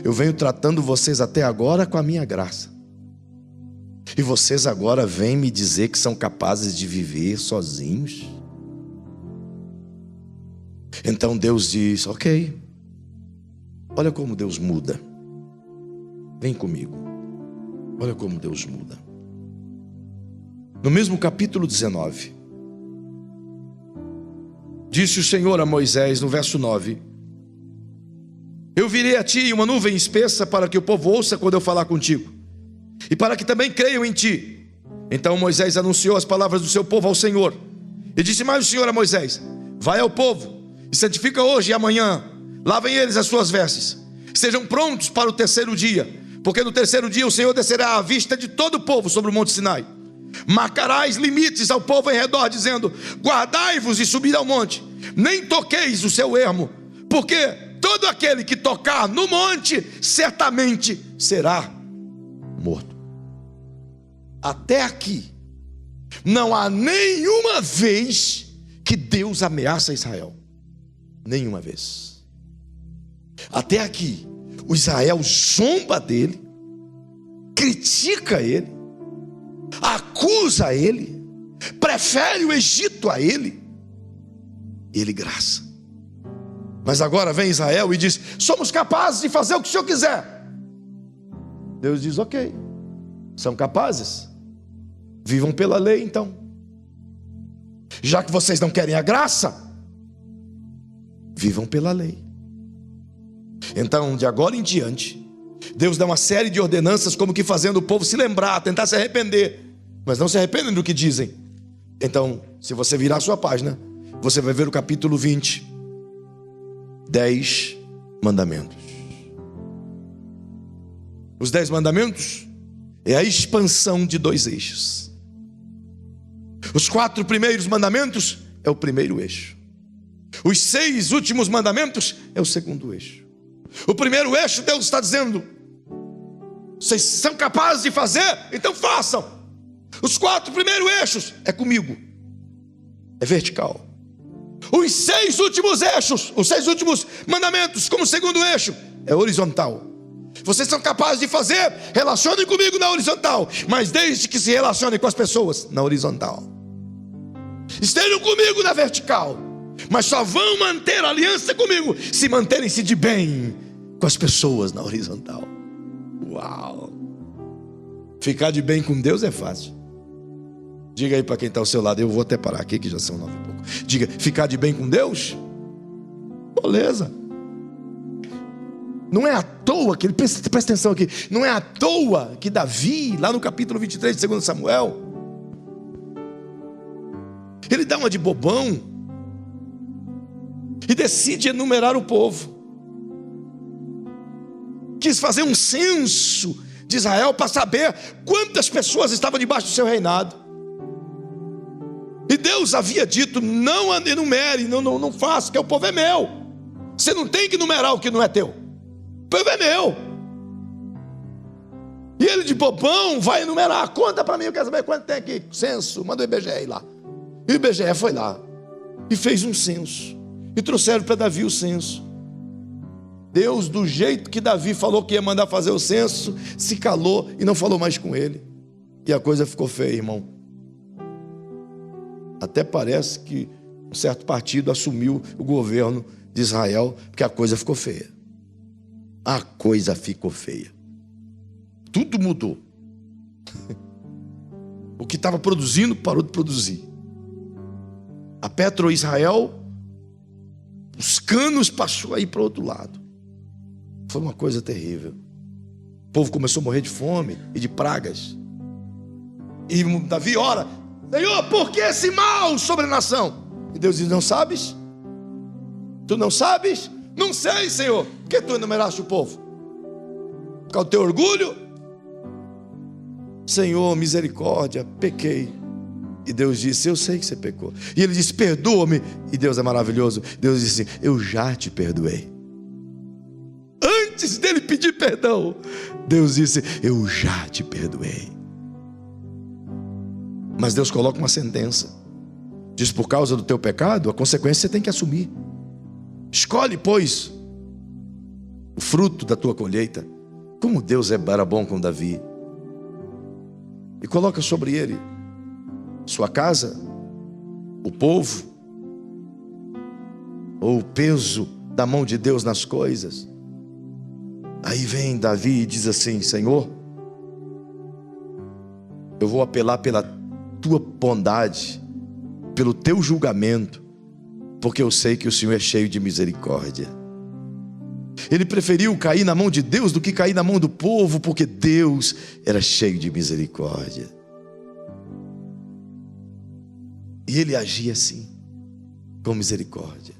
eu venho tratando vocês até agora com a minha graça, e vocês agora vêm me dizer que são capazes de viver sozinhos? Então Deus diz: ok, olha como Deus muda. Vem comigo. Olha como Deus muda. No mesmo capítulo 19, disse o Senhor a Moisés no verso 9: eu virei a ti uma nuvem espessa para que o povo ouça quando eu falar contigo, e para que também creiam em ti. Então Moisés anunciou as palavras do seu povo ao Senhor. E disse mais o Senhor a Moisés: vai ao povo e santifica hoje e amanhã, lavem eles as suas vestes, sejam prontos para o terceiro dia, porque no terceiro dia o Senhor descerá à vista de todo o povo sobre o monte Sinai. Marcarás limites ao povo em redor, dizendo: guardai-vos e subir ao monte, nem toqueis o seu ermo, porque todo aquele que tocar no monte certamente será morto. Até aqui não há nenhuma vez que Deus ameaça Israel. Nenhuma vez. Até aqui o Israel zomba dele, critica ele, acusa ele, prefere o Egito a ele, e ele graça. Mas agora vem Israel e diz: somos capazes de fazer o que o Senhor quiser. Deus diz: ok, são capazes, vivam pela lei então. Já que vocês não querem a graça, vivam pela lei. Então, de agora em diante, Deus dá uma série de ordenanças, como que fazendo o povo se lembrar, tentar se arrepender, mas não se arrependem do que dizem. Então, se você virar a sua página, você vai ver o capítulo 20, 10 mandamentos. Os 10 mandamentos é a expansão de 2 eixos. Os 4 primeiros mandamentos é o primeiro eixo. Os 6 últimos mandamentos é o segundo eixo. O primeiro eixo, Deus está dizendo: vocês são capazes de fazer, então façam. Os 4 primeiros eixos é comigo, é vertical. Os 6 últimos eixos, os 6 últimos mandamentos, como segundo eixo, é horizontal. Vocês são capazes de fazer, relacionem comigo na horizontal, mas desde que se relacionem com as pessoas na horizontal. Estejam comigo na vertical, mas só vão manter a aliança comigo se manterem-se de bem com as pessoas na horizontal. Uau! Ficar de bem com Deus é fácil. Diga aí para quem está ao seu lado: eu vou até parar aqui que já são 9 e pouco. Diga: ficar de bem com Deus? Beleza. Não é à toa que, presta atenção aqui, não é à toa que Davi, lá no capítulo 23 de 2 Samuel, ele dá uma de bobão e decide enumerar o povo. Quis fazer um censo de Israel para saber quantas pessoas estavam debaixo do seu reinado. E Deus havia dito: não enumere, não faça, que o povo é meu. Você não tem que numerar o que não é teu. O povo é meu. E ele de bobão vai enumerar. Conta para mim, eu quero saber quanto tem aqui. Censo, manda o IBGE ir lá. E o IBGE foi lá e fez um censo, e trouxeram para Davi o censo. Deus, do jeito que Davi falou que ia mandar fazer o censo, se calou e não falou mais com ele. E a coisa ficou feia, irmão. Até parece que um certo partido assumiu o governo de Israel, porque a coisa ficou feia. A coisa ficou feia. Tudo mudou. O que estava produzindo parou de produzir. A Petro Israel os canos passou aí para o outro lado. Foi uma coisa terrível. O povo começou a morrer de fome e de pragas. E Davi ora: Senhor, por que esse mal sobre a nação? E Deus diz: não sabes? Tu não sabes? Não sei, Senhor. Por que tu enumeraste o povo? Por causa do teu orgulho? Senhor, misericórdia, pequei. E Deus disse: eu sei que você pecou. E ele disse: perdoa-me. E Deus é maravilhoso. Deus disse: eu já te perdoei. Antes dele pedir perdão, Deus disse: eu já te perdoei. Mas Deus coloca uma sentença. Diz: por causa do teu pecado, a consequência você tem que assumir. Escolhe, pois, o fruto da tua colheita. Como Deus era bom com Davi. E coloca sobre ele sua casa, o povo, ou o peso da mão de Deus nas coisas. Aí vem Davi e diz assim: Senhor, eu vou apelar pela tua bondade, pelo teu julgamento, porque eu sei que o Senhor é cheio de misericórdia. Ele preferiu cair na mão de Deus do que cair na mão do povo, porque Deus era cheio de misericórdia. E ele agia assim, com misericórdia.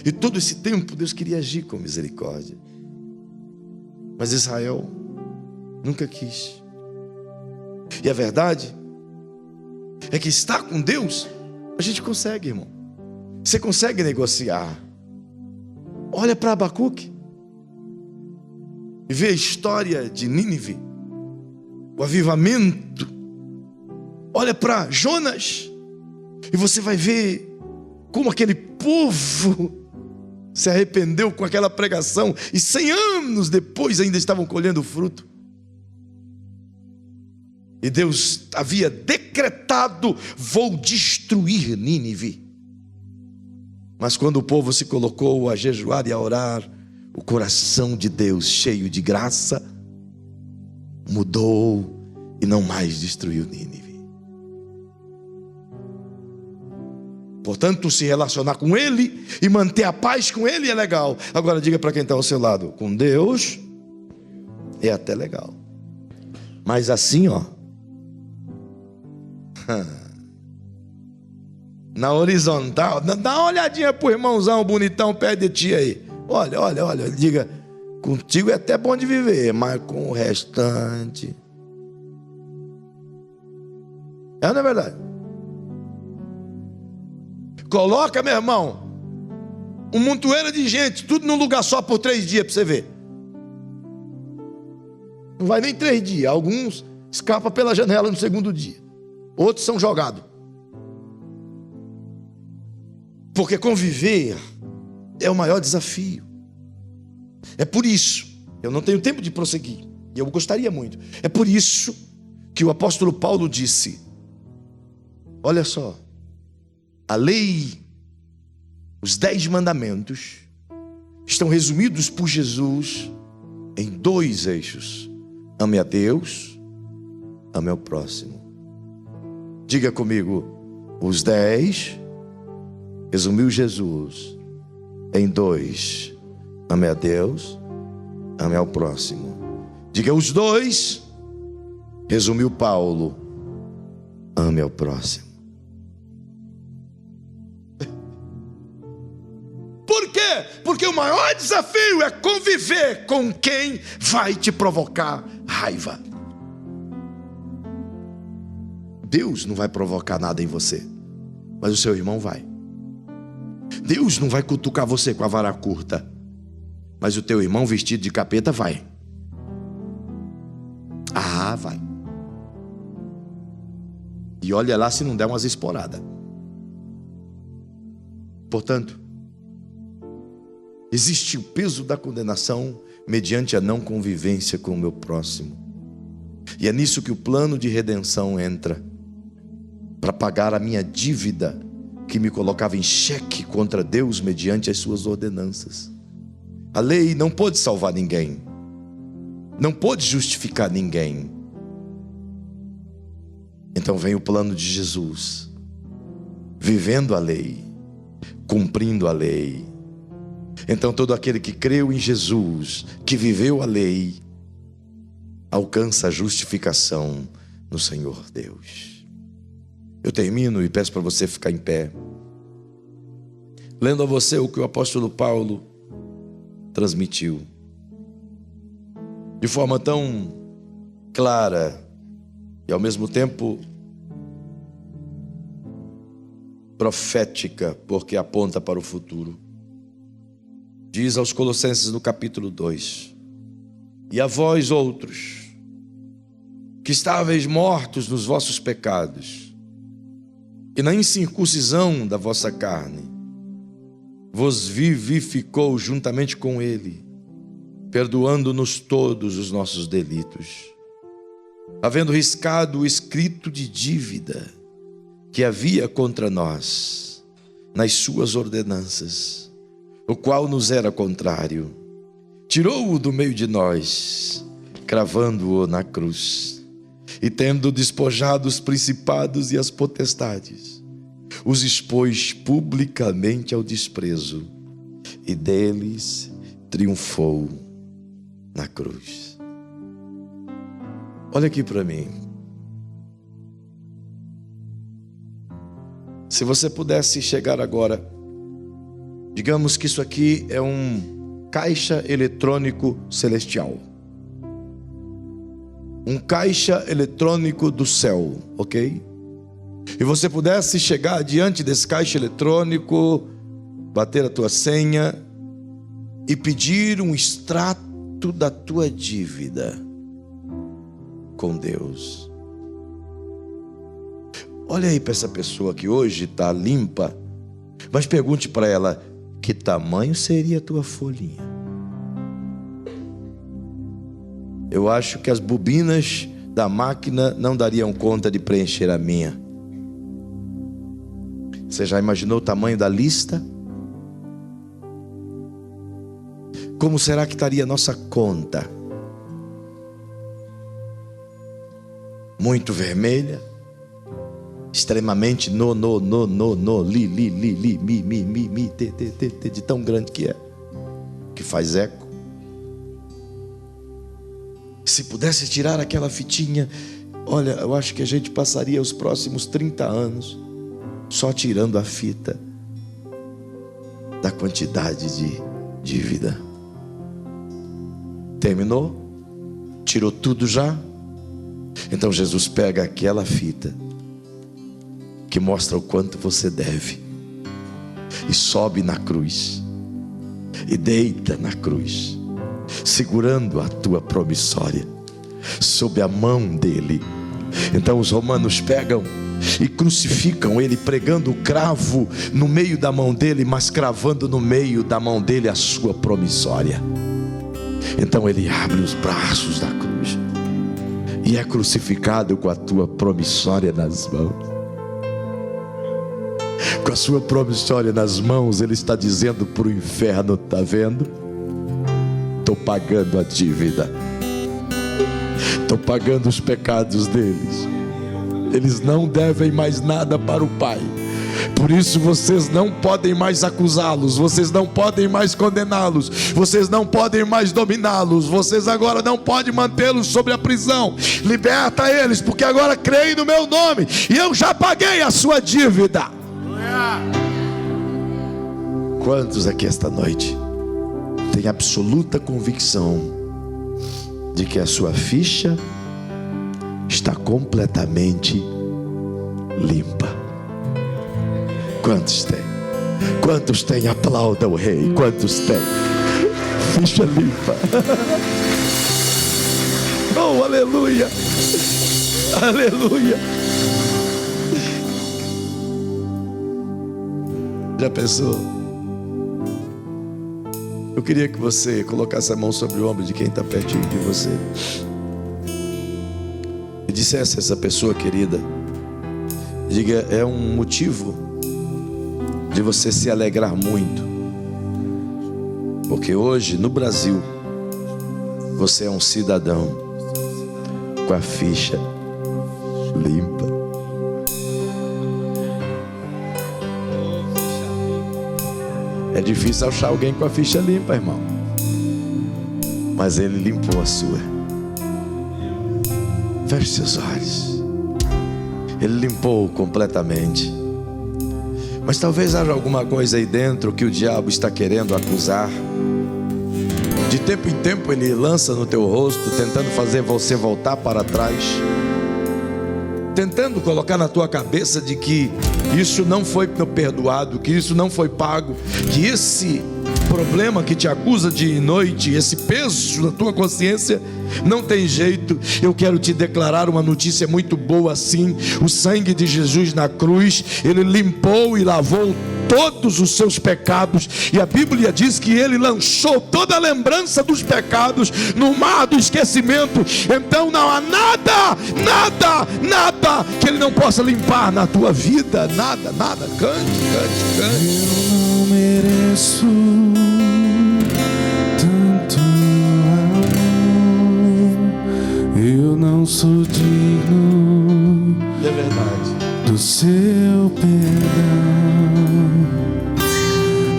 E todo esse tempo Deus queria agir com misericórdia. Mas Israel nunca quis. E a verdade é que estar com Deus, a gente consegue, irmão. Você consegue negociar. Olha para Abacuque e vê a história de Nínive, o avivamento. Olha para Jonas e você vai ver como aquele povo se arrependeu com aquela pregação, e 100 anos depois ainda estavam colhendo o fruto. E Deus havia decretado: vou destruir Nínive. Mas quando o povo se colocou a jejuar e a orar, o coração de Deus, cheio de graça, mudou e não mais destruiu Nínive. Portanto, se relacionar com Ele e manter a paz com Ele é legal. Agora diga para quem está ao seu lado: com Deus é até legal, mas assim, ó, na horizontal, dá uma olhadinha pro irmãozão bonitão perto de ti aí. Olha, diga: contigo é até bom de viver, mas com o restante. Não é verdade? Coloca, meu irmão, um montoeiro de gente, tudo num lugar só por 3 dias para você ver. Não vai nem 3 dias. Alguns escapam pela janela no segundo dia. Outros são jogados. Porque conviver é o maior desafio. É por isso, eu não tenho tempo de prosseguir, e eu gostaria muito. É por isso que o apóstolo Paulo disse: olha só, a lei, os 10 mandamentos estão resumidos por Jesus em 2 eixos: ame a Deus, ame ao próximo. Diga comigo: os 10 resumiu Jesus em 2: ame a Deus, ame ao próximo. Diga: os 2 resumiu Paulo: ame ao próximo. Por quê? Porque o maior desafio é conviver com quem vai te provocar raiva. Deus não vai provocar nada em você, mas o seu irmão vai. Deus não vai cutucar você com a vara curta, mas o teu irmão vestido de capeta vai. Ah, vai. E olha lá se não der umas esporadas. Portanto, existe o peso da condenação mediante a não convivência com o meu próximo. E é nisso que o plano de redenção entra, para pagar a minha dívida que me colocava em xeque contra Deus mediante as suas ordenanças. A lei não pôde salvar ninguém, não pôde justificar ninguém. Então vem o plano de Jesus, vivendo a lei, cumprindo a lei. Então todo aquele que creu em Jesus, que viveu a lei, alcança a justificação no Senhor Deus. Eu termino e peço para você ficar em pé, lendo a você o que o apóstolo Paulo transmitiu de forma tão clara e ao mesmo tempo profética, porque aponta para o futuro. Diz aos Colossenses no capítulo 2: e a vós outros, que estáveis mortos nos vossos pecados e na incircuncisão da vossa carne, vos vivificou juntamente com ele, perdoando-nos todos os nossos delitos, havendo riscado o escrito de dívida que havia contra nós nas suas ordenanças, o qual nos era contrário, tirou-o do meio de nós, cravando-o na cruz, e tendo despojado os principados e as potestades, os expôs publicamente ao desprezo, e deles triunfou na cruz. Olha aqui para mim. Se você pudesse chegar agora, digamos que isso aqui é um caixa eletrônico celestial, um caixa eletrônico do céu, ok? E você pudesse chegar diante desse caixa eletrônico, bater a tua senha e pedir um extrato da tua dívida com Deus. Olha aí para essa pessoa que hoje está limpa, mas pergunte para ela: que tamanho seria a tua folhinha? Eu acho que as bobinas da máquina não dariam conta de preencher a minha. Você já imaginou o tamanho da lista? Como será que estaria a nossa conta? Muito vermelha, extremamente mi, te, de tão grande que é, que faz eco. Se pudesse tirar aquela fitinha, olha, eu acho que a gente passaria os próximos 30 anos só tirando a fita da quantidade de dívida. Terminou? Tirou tudo já? Então Jesus pega aquela fita que mostra o quanto você deve e sobe na cruz e deita na cruz, segurando a tua promissória sob a mão dele. Então os romanos pegam e crucificam ele, pregando o cravo no meio da mão dele, mas cravando no meio da mão dele a sua promissória. Então ele abre os braços da cruz e é crucificado com a tua promissória nas mãos. Com a sua promissória nas mãos, ele está dizendo para o inferno: está vendo? Estou pagando a dívida, estou pagando os pecados deles. Eles não devem mais nada para o Pai. Por isso vocês não podem mais acusá-los, vocês não podem mais condená-los, vocês não podem mais dominá-los, vocês agora não podem mantê-los sobre a prisão. Liberta eles, porque agora creem no meu nome e eu já paguei a sua dívida. Quantos aqui esta noite têm absoluta convicção de que a sua ficha está completamente limpa? Quantos tem? Quantos tem? Aplauda o Rei. Quantos tem? Ficha limpa. Oh, aleluia. Aleluia. Já pensou? Eu queria que você colocasse a mão sobre o ombro de quem está pertinho de você e dissesse a essa pessoa querida: diga, é um motivo de você se alegrar muito, porque hoje no Brasil você é um cidadão com a ficha limpa. É difícil achar alguém com a ficha limpa, irmão, mas Ele limpou a sua. Feche seus olhos. Ele limpou completamente. Mas talvez haja alguma coisa aí dentro que o diabo está querendo acusar. De tempo em tempo ele lança no teu rosto, tentando fazer você voltar para trás, tentando colocar na tua cabeça de que isso não foi perdoado, que isso não foi pago, que esse problema que te acusa de noite, esse peso na tua consciência, não tem jeito. Eu quero te declarar uma notícia muito boa assim: o sangue de Jesus na cruz, Ele limpou e lavou todos os seus pecados, e a Bíblia diz que Ele lançou toda a lembrança dos pecados no mar do esquecimento. Então não há nada que Ele não possa limpar na tua vida. Nada. Cante. Eu não mereço tanto amor, eu não sou digno, é verdade, do seu perdão.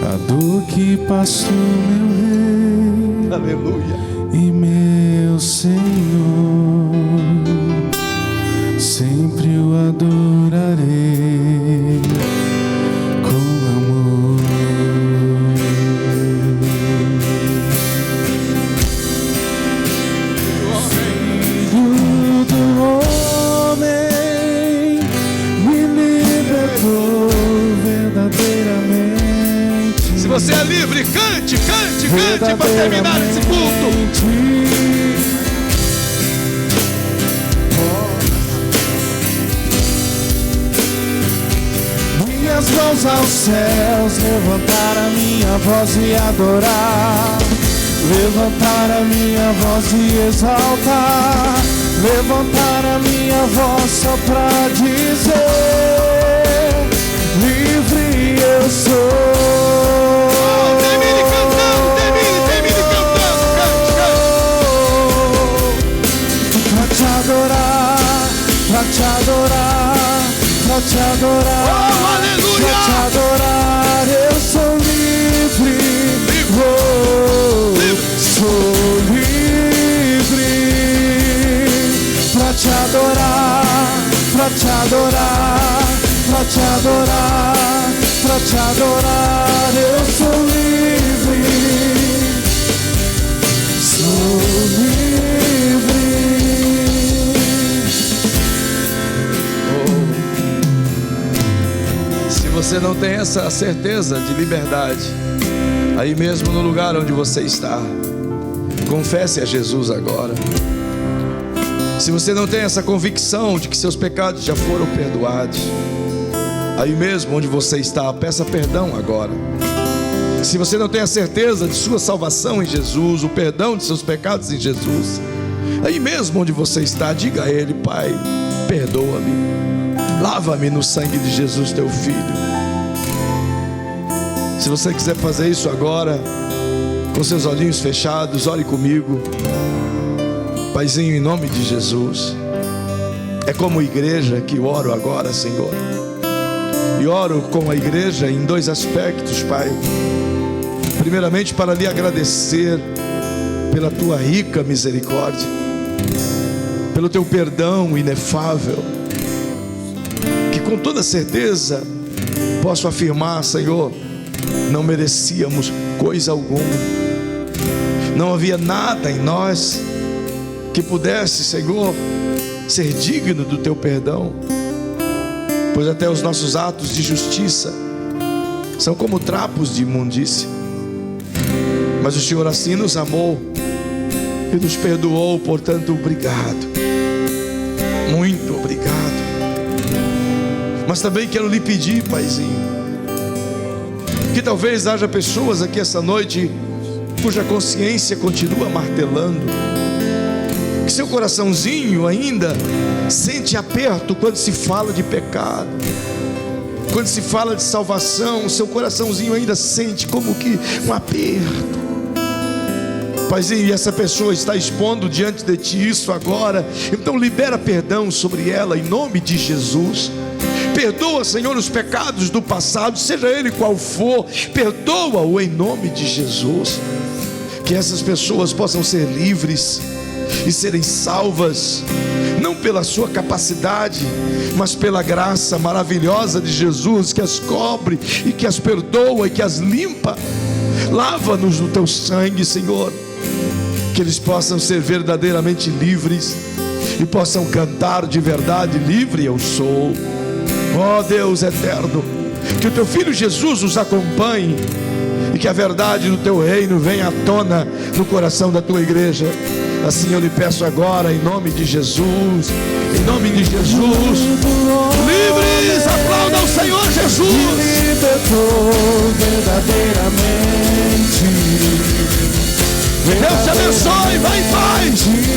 A dor que passou, meu Rei, aleluia, e meu Senhor, sempre o adorarei com amor. Filho do homem, me libertou verdadeiramente. se você é livre, cante para terminar esse culto. Minhas mãos aos céus, levantar a minha voz e adorar, levantar a minha voz e exaltar, levantar a minha voz só pra dizer: livre eu sou. Termine cantando, cante. Pra te adorar, pra te adorar, pra te adorar, Oh, aleluia! pra te adorar, eu sou livre, sou livre. Pra te adorar, pra te adorar, pra te adorar, pra te adorar, eu sou livre, sou livre. Se você não tem essa certeza de liberdade, aí mesmo no lugar onde você está, confesse a Jesus agora. Se você não tem essa convicção de que seus pecados já foram perdoados, aí mesmo onde você está, peça perdão agora. Se você não tem a certeza de sua salvação em Jesus, o perdão de seus pecados em Jesus, aí mesmo onde você está, diga a Ele: Pai, perdoa-me, lava-me no sangue de Jesus, teu Filho. Se você quiser fazer isso agora, com seus olhinhos fechados, ore comigo. Paizinho, em nome de Jesus, é como igreja que oro agora, Senhor. E oro com a igreja em dois aspectos, Pai. Primeiramente, para lhe agradecer pela tua rica misericórdia, pelo teu perdão inefável, que com toda certeza posso afirmar, Senhor, não merecíamos coisa alguma. Não havia nada em nós que pudesse, Senhor, ser digno do teu perdão, pois até os nossos atos de justiça são como trapos de imundícia. Mas o Senhor assim nos amou e nos perdoou, portanto, obrigado, muito obrigado. Mas também quero lhe pedir, Paizinho, que talvez haja pessoas aqui essa noite cuja consciência continua martelando, que seu coraçãozinho ainda sente aperto quando se fala de pecado, quando se fala de salvação, seu coraçãozinho ainda sente como que um aperto. Paizinho, e essa pessoa está expondo diante de ti isso agora, então libera perdão sobre ela em nome de Jesus. Perdoa, Senhor, os pecados do passado, seja ele qual for, perdoa-o em nome de Jesus. Que essas pessoas possam ser livres e serem salvas, não pela sua capacidade, mas pela graça maravilhosa de Jesus, que as cobre e que as perdoa e que as limpa. Lava-nos no teu sangue, Senhor, que eles possam ser verdadeiramente livres e possam cantar de verdade: livre eu sou. Ó Deus eterno, que o teu Filho Jesus os acompanhe e que a verdade do teu reino venha à tona no coração da tua igreja. Assim eu lhe peço agora, em nome de Jesus, em nome de Jesus. Livres, aplauda ao Senhor Jesus. Me libertou verdadeiramente. Deus te abençoe, vai em paz.